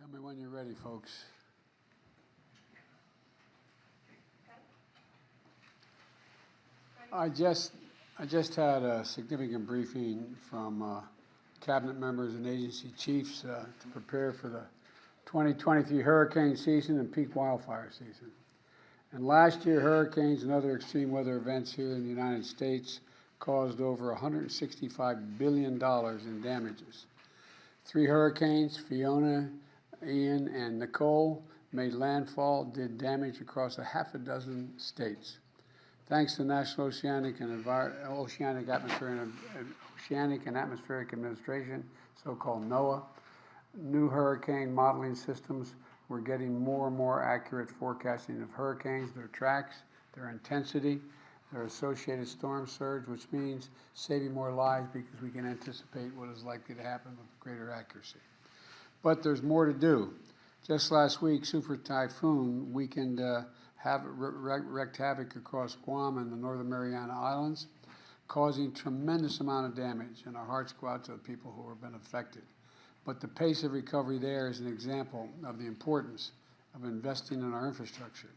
Tell me when you're ready, folks. I just had a significant briefing from cabinet members and agency chiefs to prepare for the 2023 hurricane season and peak wildfire season. And last year, hurricanes and other extreme weather events here in the United States caused over $165 billion in damages. 3 hurricanes, Fiona, Ian, and Nicole, made landfall, did damage across a half a dozen states. Thanks to National Oceanic and Atmospheric Administration, so-called NOAA, new hurricane modeling systems, we're getting more and more accurate forecasting of hurricanes, their tracks, their intensity, their associated storm surge, which means saving more lives because we can anticipate what is likely to happen with greater accuracy. But there's more to do. Just last week, Super Typhoon weakened wreaked havoc across Guam and the Northern Mariana Islands, causing tremendous amount of damage, and our hearts go out to the people who have been affected. But the pace of recovery there is an example of the importance of investing in our infrastructure.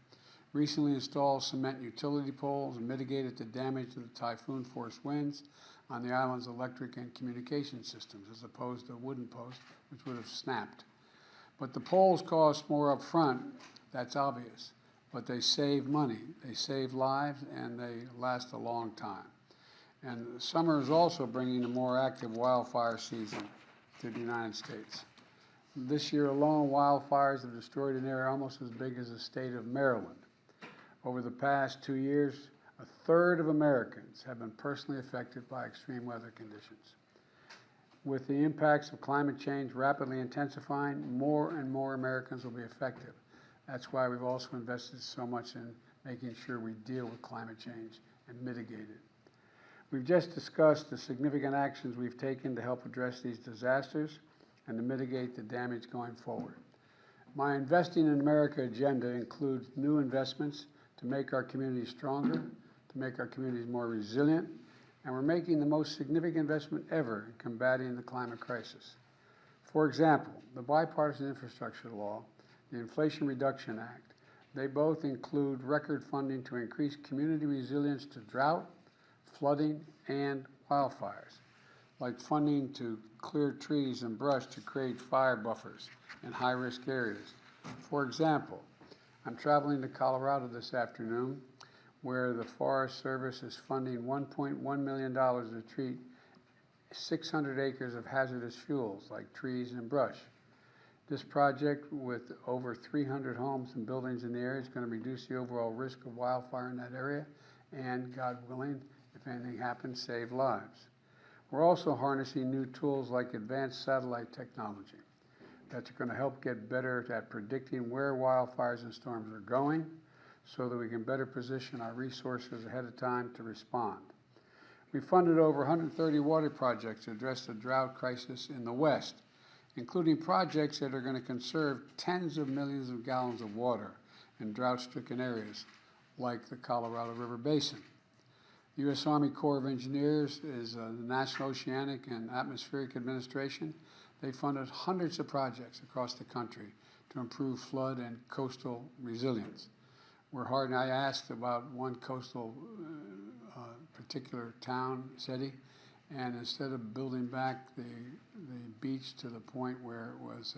Recently installed cement utility poles mitigated the damage of the typhoon-force winds on the island's electric and communication systems, as opposed to wooden posts, which would have snapped. But the poles cost more up front, that's obvious, but they save money, they save lives, and they last a long time. And summer is also bringing a more active wildfire season to the United States. This year alone, wildfires have destroyed an area almost as big as the state of Maryland. Over the past 2 years, 1/3 of Americans have been personally affected by extreme weather conditions. With the impacts of climate change rapidly intensifying, more and more Americans will be affected. That's why we've also invested so much in making sure we deal with climate change and mitigate it. We've just discussed the significant actions we've taken to help address these disasters and to mitigate the damage going forward. My Investing in America agenda includes new investments to make our communities stronger, to make our communities more resilient, and we're making the most significant investment ever in combating the climate crisis. For example, the Bipartisan Infrastructure Law, the Inflation Reduction Act, they both include record funding to increase community resilience to drought, flooding, and wildfires, like funding to clear trees and brush to create fire buffers in high-risk areas. For example, I'm traveling to Colorado this afternoon, where the Forest Service is funding $1.1 million to treat 600 acres of hazardous fuels like trees and brush. This project, with over 300 homes and buildings in the area, is going to reduce the overall risk of wildfire in that area and, God willing, if anything happens, save lives. We're also harnessing new tools like advanced satellite technology that's going to help get better at predicting where wildfires and storms are going so that we can better position our resources ahead of time to respond. We funded over 130 water projects to address the drought crisis in the West, including projects that are going to conserve tens of millions of gallons of water in drought-stricken areas like the Colorado River Basin. The U.S. Army Corps of Engineers is the National Oceanic and Atmospheric Administration. They funded hundreds of projects across the country to improve flood and coastal resilience. I asked about one coastal particular town, city, and instead of building back the beach to the point where it was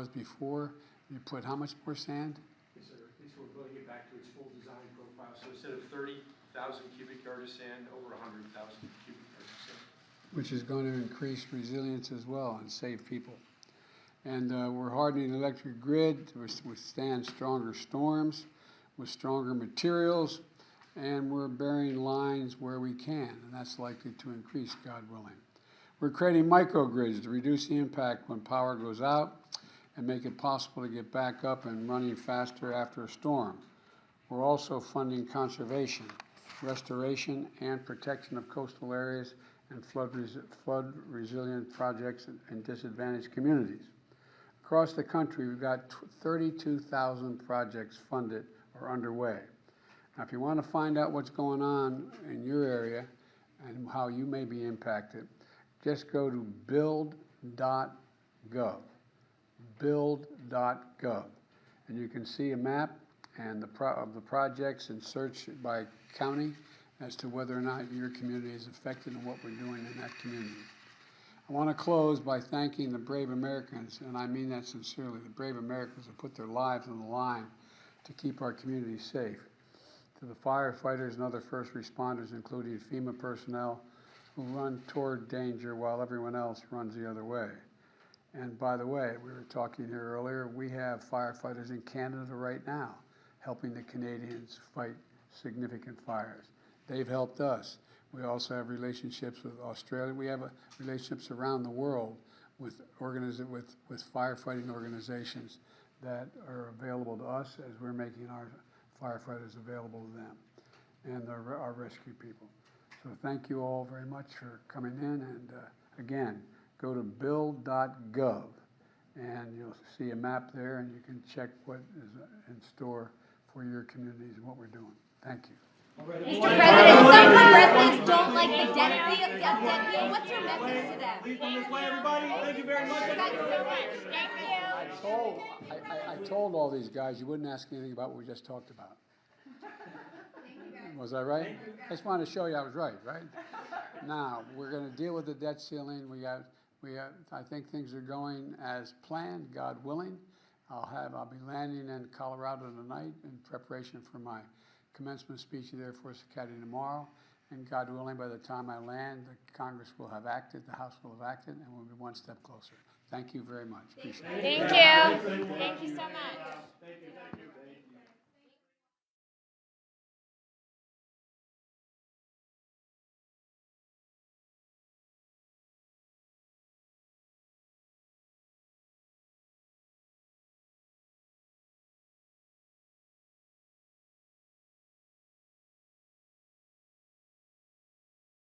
before, you put how much more sand? Yes, sir. We're building it back to its full design profile. So instead of 30,000 cubic yards of sand, over 100,000 cubic yards of sand. Which is going to increase resilience as well and save people. And we're hardening the electric grid to withstand stronger storms with stronger materials, and we're burying lines where we can, and that's likely to increase, God willing. We're creating microgrids to reduce the impact when power goes out and make it possible to get back up and running faster after a storm. We're also funding conservation, restoration, and protection of coastal areas and flood resilient projects in disadvantaged communities. Across the country, we've got 32,000 projects funded or underway. Now, if you want to find out what's going on in your area and how you may be impacted, just go to build.gov. build.gov. And you can see a map and of the projects and search by county as to whether or not your community is affected and what we're doing in that community. I want to close by thanking the brave Americans, and I mean that sincerely, the brave Americans who put their lives on the line to keep our community safe. To the firefighters and other first responders, including FEMA personnel, who run toward danger while everyone else runs the other way. And by the way, we were talking here earlier, we have firefighters in Canada right now helping the Canadians fight significant fires. They've helped us. We also have relationships with Australia. We have relationships around the world with firefighting organizations that are available to us as we're making our firefighters available to them and our rescue people. So thank you all very much for coming in, and again, go to build.gov and you'll see a map there and you can check what is in store for your communities and what we're doing. Thank you. Mr. President, some progressives don't like the debt deal. What's your message to them? Please come this way, everybody. Thank you very much. I told all these guys you wouldn't ask anything about what we just talked about. Was I right? I just wanted to show you I was right? Now, we're going to deal with the debt ceiling. I think things are going as planned, God willing. I'll be landing in Colorado tonight in preparation for my commencement speech at Air Force Academy tomorrow. And God willing, by the time I land, the Congress will have acted, the House will have acted, and we'll be one step closer. Thank you very much. Appreciate it. Thank you. Thank you so much. Thank you.